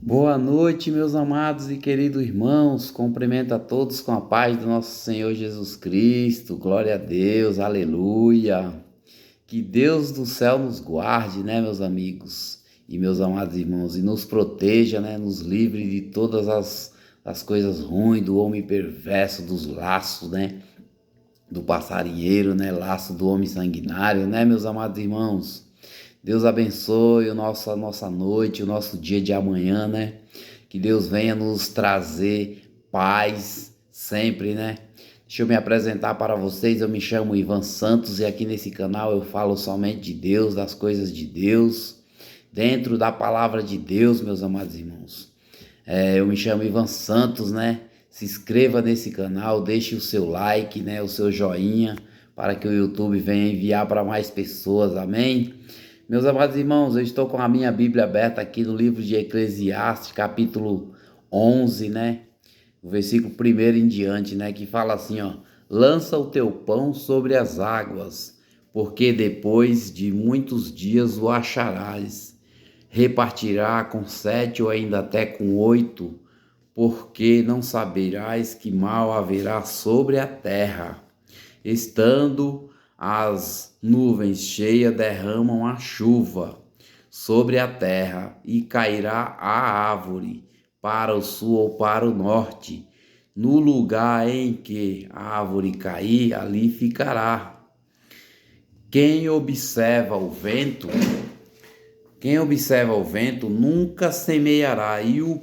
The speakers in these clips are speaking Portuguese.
Boa noite, meus amados e queridos irmãos. Cumprimento a todos com a paz do nosso Senhor Jesus Cristo. Glória a Deus, aleluia. Que Deus do céu nos guarde, né, meus amigos e meus amados irmãos, e nos proteja, né, nos livre de todas as coisas ruins, do homem perverso, dos laços, né, do passarinheiro, né, laço do homem sanguinário, né, meus amados irmãos. Deus abençoe a nossa noite, o nosso dia de amanhã, né? Que Deus venha nos trazer paz sempre, né? Deixa eu me apresentar para vocês. Eu me chamo Ivan Santos e aqui nesse canal eu falo somente de Deus, das coisas de Deus, dentro da palavra de Deus, meus amados irmãos. Eu me chamo Ivan Santos, né? Se inscreva nesse canal, deixe o seu like, né? O seu joinha, para que o YouTube venha enviar para mais pessoas, amém? Meus amados irmãos, eu estou com a minha Bíblia aberta aqui no livro de Eclesiastes, capítulo 11, né? O versículo 1 em diante, né? Que fala assim, ó: lança o teu pão sobre as águas, porque depois de muitos dias o acharás. Repartirá com 7 ou ainda até com 8, porque não saberás que mal haverá sobre a terra. Estando as nuvens cheias, derramam a chuva sobre a terra, e cairá a árvore para o sul ou para o norte. No lugar em que a árvore cair, ali ficará. Quem observa o vento, quem observa o vento nunca semeará, e o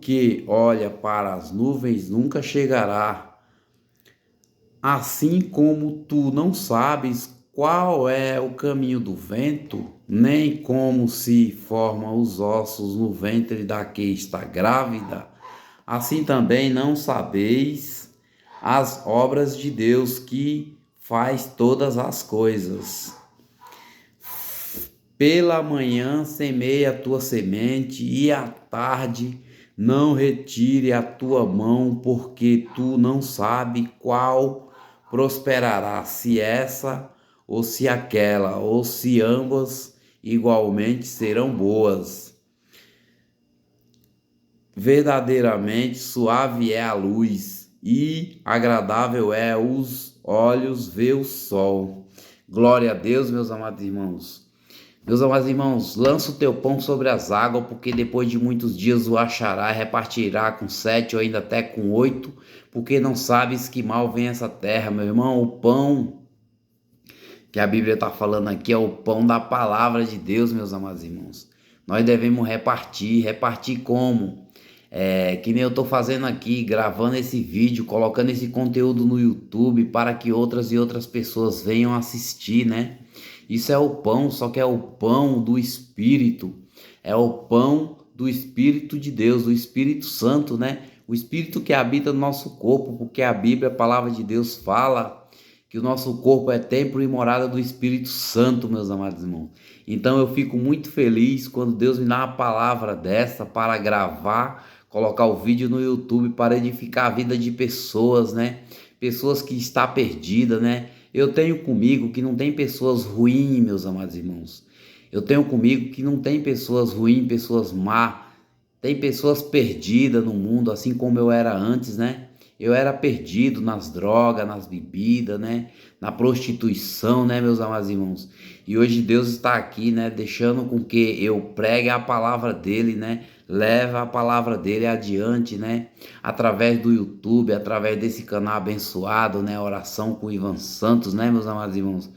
que olha para as nuvens nunca chegará. Assim como tu não sabes qual é o caminho do vento, nem como se formam os ossos no ventre da que está grávida, assim também não sabeis as obras de Deus, que faz todas as coisas. Pela manhã semeia a tua semente, e à tarde não retire a tua mão, porque tu não sabe qual prosperará, se essa ou se aquela, ou se ambas igualmente serão boas. Verdadeiramente suave é a luz, e agradável é aos olhos ver o sol. Glória a Deus, meus amados irmãos. Meus amados irmãos, lança o teu pão sobre as águas, porque depois de muitos dias o achará, e repartirá com 7 ou ainda até com 8, porque não sabes que mal vem essa terra, meu irmão. O pão que a Bíblia está falando aqui é o pão da palavra de Deus, meus amados irmãos. Nós devemos repartir como? Que nem eu estou fazendo aqui, gravando esse vídeo, colocando esse conteúdo no YouTube para que outras e outras pessoas venham assistir, né? Isso é o pão, só que é o pão do Espírito. É o pão do Espírito de Deus, do Espírito Santo, né? O Espírito que habita no nosso corpo, porque a Bíblia, a palavra de Deus, fala que o nosso corpo é templo e morada do Espírito Santo, meus amados irmãos. Então eu fico muito feliz quando Deus me dá uma palavra dessa para gravar, colocar o vídeo no YouTube para edificar a vida de pessoas, né? Pessoas que estão perdidas, né? Eu tenho comigo que não tem pessoas ruins, meus amados irmãos. Eu tenho comigo que não tem pessoas ruins, pessoas má. Tem pessoas perdidas no mundo, assim como eu era antes, né? Eu era perdido nas drogas, nas bebidas, né? Na prostituição, né, meus amados irmãos? E hoje Deus está aqui, né? Deixando com que eu pregue a palavra dele, né? Leva a palavra dele adiante, né? Através do YouTube, através desse canal abençoado, né? Oração com Ivan Santos, né, meus amados irmãos?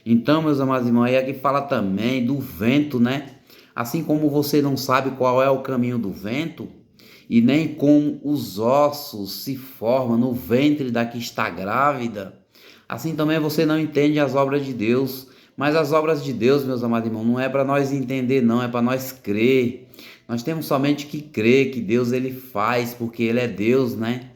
Então, meus amados irmãos, aí aqui fala também do vento, né? Assim como você não sabe qual é o caminho do vento, e nem como os ossos se formam no ventre da que está grávida, assim também você não entende as obras de Deus. Mas as obras de Deus, meus amados irmãos, não é para nós entender, não, é para nós crer. Nós temos somente que crer que Deus ele faz, porque ele é Deus, né?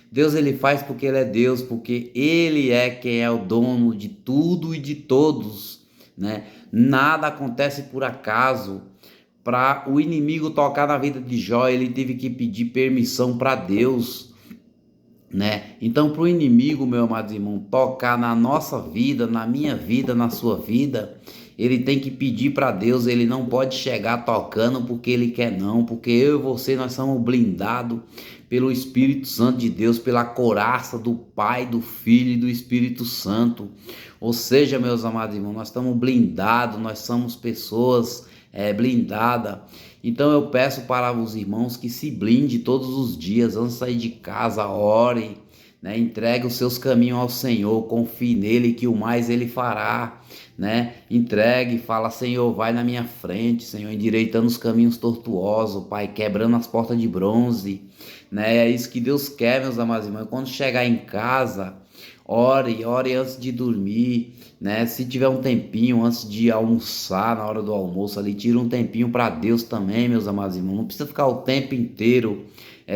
Deus ele faz porque ele é Deus, porque ele é quem é o dono de tudo e de todos, né? Nada acontece por acaso. Para o inimigo tocar na vida de Jó, ele teve que pedir permissão para Deus, né? Então, para o inimigo, meu amado irmão, tocar na nossa vida, na minha vida, na sua vida, ele tem que pedir para Deus, ele não pode chegar tocando porque ele quer não, porque eu e você nós somos blindados pelo Espírito Santo de Deus, pela couraça do Pai, do Filho e do Espírito Santo. Ou seja, meus amados irmãos, nós estamos blindados, nós somos pessoas blindadas. Então eu peço para os irmãos que se blinde todos os dias, antes de sair de casa, ore, né? Entregue os seus caminhos ao Senhor, confie nele que o mais ele fará, né? Entregue, fala: Senhor, vai na minha frente, Senhor, endireitando os caminhos tortuosos, Pai, quebrando as portas de bronze, né? É isso que Deus quer, meus amados irmãos. Quando chegar em casa, ore antes de dormir, né? Se tiver um tempinho antes de almoçar, na hora do almoço ali, tira um tempinho para Deus também, meus amados irmãos. Não precisa ficar o tempo inteiro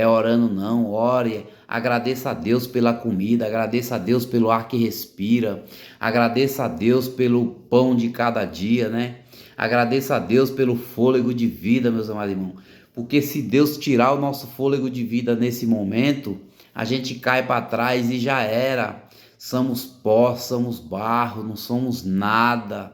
orando, não. Ore, agradeça a Deus pela comida, agradeça a Deus pelo ar que respira, agradeça a Deus pelo pão de cada dia, né? Agradeça a Deus pelo fôlego de vida, meus amados irmãos. Porque se Deus tirar o nosso fôlego de vida nesse momento, a gente cai para trás e já era. Somos pó, somos barro, não somos nada,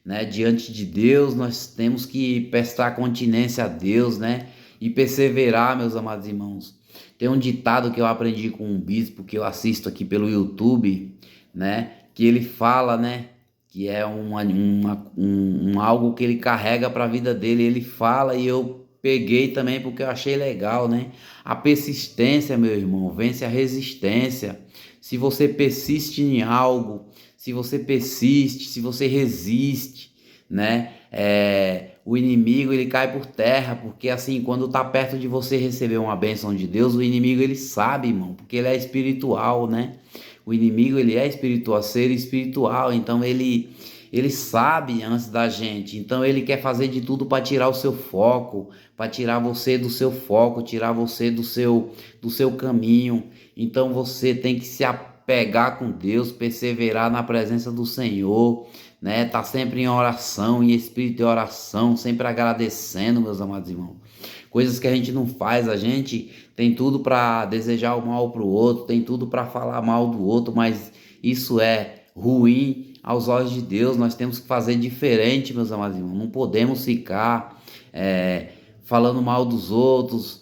né? Diante de Deus nós temos que prestar continência a Deus, né? E perseverar, meus amados irmãos. Tem um ditado que eu aprendi com um bispo que eu assisto aqui pelo YouTube, né? Que ele fala, né? Que é algo que ele carrega para a vida dele. Ele fala e eu peguei também porque eu achei legal, né? A persistência, meu irmão, vence a resistência. Se você persiste em algo, se você persiste, se você resiste, né? O inimigo ele cai por terra, porque assim, quando tá perto de você receber uma bênção de Deus, o inimigo ele sabe, irmão, porque ele é espiritual, né? O inimigo ele é espiritual, ser espiritual, então ele sabe antes da gente, então ele quer fazer de tudo para tirar o seu foco, para tirar você do seu foco, tirar você do seu caminho. Então você tem que se apegar com Deus, perseverar na presença do Senhor, né? Tá sempre em oração, em espírito de oração, sempre agradecendo, meus amados irmãos. Coisas que a gente não faz, a gente tem tudo para desejar o mal para o outro, tem tudo para falar mal do outro, mas isso é ruim aos olhos de Deus. Nós temos que fazer diferente, meus amados irmãos. Não podemos ficar falando mal dos outros,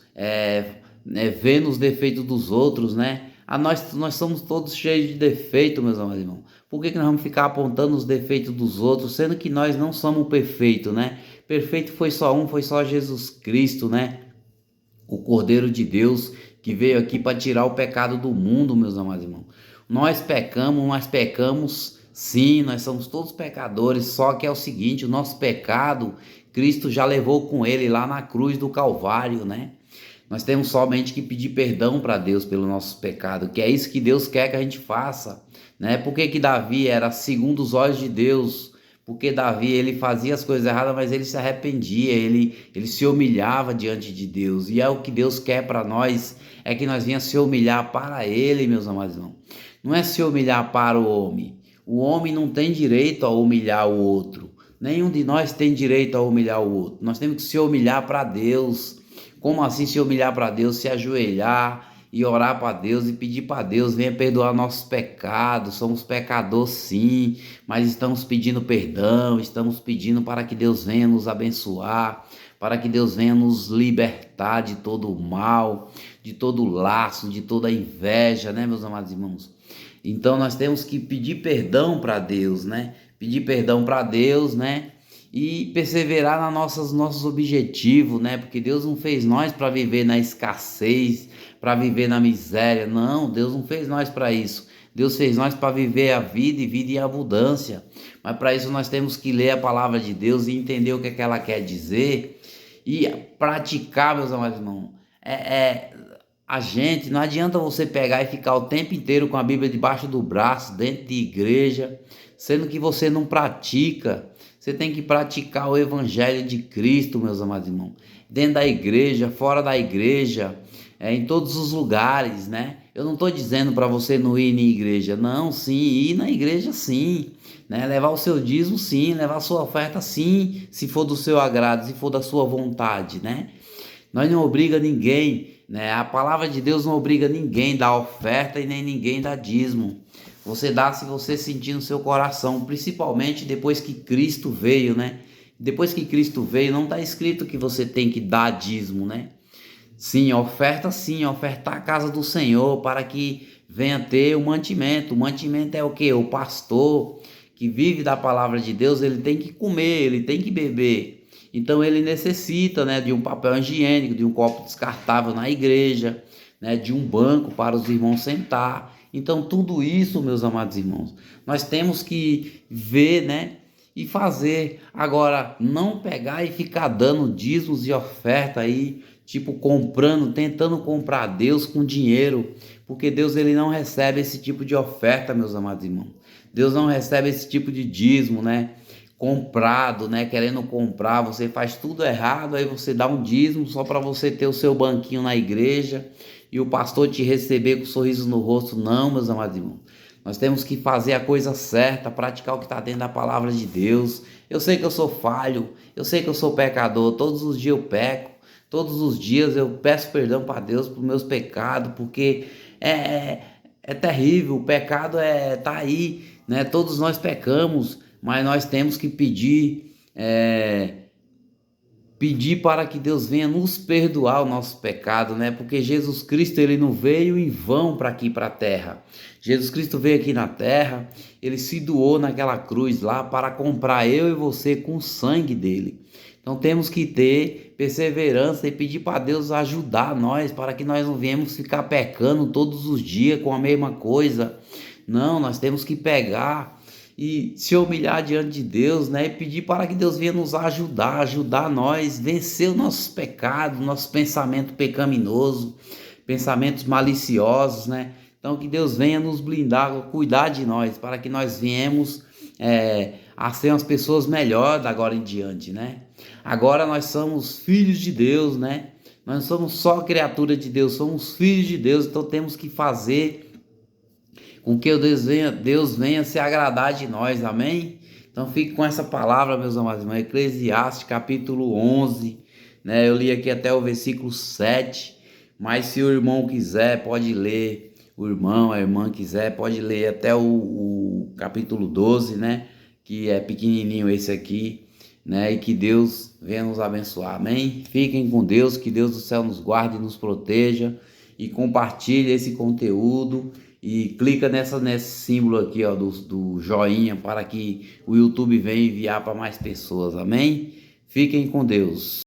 vendo os defeitos dos outros, né? Nós somos todos cheios de defeito, meus amados irmãos. Por que nós vamos ficar apontando os defeitos dos outros, sendo que nós não somos perfeitos, né? Perfeito foi só Jesus Cristo, né? O Cordeiro de Deus que veio aqui para tirar o pecado do mundo, meus amados irmãos. Nós pecamos sim, nós somos todos pecadores, só que é o seguinte, o nosso pecado, Cristo já levou com ele lá na cruz do Calvário, né? Nós temos somente que pedir perdão para Deus pelo nosso pecado, que é isso que Deus quer que a gente faça, né? Por que Davi era segundo os olhos de Deus? Porque Davi, ele fazia as coisas erradas, mas ele se arrependia, ele se humilhava diante de Deus. E é o que Deus quer para nós, é que nós venhamos se humilhar para ele, meus amados irmãos. Não é se humilhar para o homem. O homem não tem direito a humilhar o outro. Nenhum de nós tem direito a humilhar o outro. Nós temos que se humilhar para Deus. Como assim se humilhar para Deus? Se ajoelhar e orar para Deus e pedir para Deus: venha perdoar nossos pecados. Somos pecadores sim, mas estamos pedindo perdão, estamos pedindo para que Deus venha nos abençoar, para que Deus venha nos libertar de todo o mal, de todo o laço, de toda a inveja, né, meus amados irmãos? Então nós temos que pedir perdão para Deus, né? Pedir perdão para Deus, né? E perseverar nossos objetivos, né? Porque Deus não fez nós para viver na escassez, para viver na miséria. Não, Deus não fez nós para isso. Deus fez nós para viver a vida e vida em abundância. Mas para isso nós temos que ler a palavra de Deus e entender o que é que ela quer dizer e praticar, meus amados irmãos. A gente, não adianta você pegar e ficar o tempo inteiro com a Bíblia debaixo do braço, dentro de igreja, sendo que você não pratica. Você tem que praticar o Evangelho de Cristo, meus amados irmãos. Dentro da igreja, fora da igreja, em todos os lugares, né? Eu não estou dizendo para você não ir na igreja. Não, sim, ir na igreja sim. Né? Levar o seu dízimo sim, levar a sua oferta sim, se for do seu agrado, se for da sua vontade, né? Nós não obriga ninguém, né? A palavra de Deus não obriga ninguém a dar oferta e nem ninguém a dar dízimo. Você dá se você sentir no seu coração, principalmente depois que Cristo veio, né? Depois que Cristo veio, não está escrito que você tem que dar dízimo, né? Sim, ofertar a casa do Senhor para que venha ter o mantimento. O mantimento é o quê? O pastor que vive da palavra de Deus, ele tem que comer, ele tem que beber. Então ele necessita, né, de um papel higiênico, de um copo descartável na igreja, né, de um banco para os irmãos sentar. Então tudo isso, meus amados irmãos, nós temos que ver, né, e fazer. Agora, não pegar e ficar dando dízimos e oferta aí, tipo comprando, tentando comprar Deus com dinheiro, porque Deus ele não recebe esse tipo de oferta, meus amados irmãos. Deus não recebe esse tipo de dízimo, né? Comprado, né? Querendo comprar, você faz tudo errado, aí você dá um dízimo só para você ter o seu banquinho na igreja e o pastor te receber com um sorriso no rosto. Não, meus amados irmãos. Nós temos que fazer a coisa certa, praticar o que está dentro da palavra de Deus. Eu sei que eu sou falho, eu sei que eu sou pecador, todos os dias eu peco, todos os dias eu peço perdão para Deus por meus pecados, porque é terrível, o pecado tá aí, né? Todos nós pecamos, mas nós temos que pedir para que Deus venha nos perdoar o nosso pecado, né? Porque Jesus Cristo ele não veio em vão para aqui para a terra. Jesus Cristo veio aqui na terra, ele se doou naquela cruz lá para comprar eu e você com o sangue dele. Então temos que ter perseverança e pedir para Deus ajudar nós, para que nós não venhamos ficar pecando todos os dias com a mesma coisa. Não, nós temos que pegar e se humilhar diante de Deus, né? E pedir para que Deus venha nos ajudar nós, vencer os nossos pecados, nosso pensamento pecaminoso, pensamentos maliciosos, né? Então que Deus venha nos blindar, cuidar de nós, para que nós venhamos a ser umas pessoas melhores da agora em diante, né? Agora nós somos filhos de Deus, né? Nós não somos só criatura de Deus, somos filhos de Deus, então temos que fazer com que Deus venha se agradar de nós, amém? Então fique com essa palavra, meus amados irmãos, Eclesiastes capítulo 11, né? Eu li aqui até o versículo 7, mas se o irmão quiser, pode ler, o irmão, a irmã quiser, pode ler até o capítulo 12, né? Que é pequenininho esse aqui, né? E que Deus venha nos abençoar, amém? Fiquem com Deus, que Deus do céu nos guarde e nos proteja, e compartilhe esse conteúdo e clica nesse símbolo aqui, ó, do joinha, para que o YouTube venha enviar para mais pessoas, amém? Fiquem com Deus.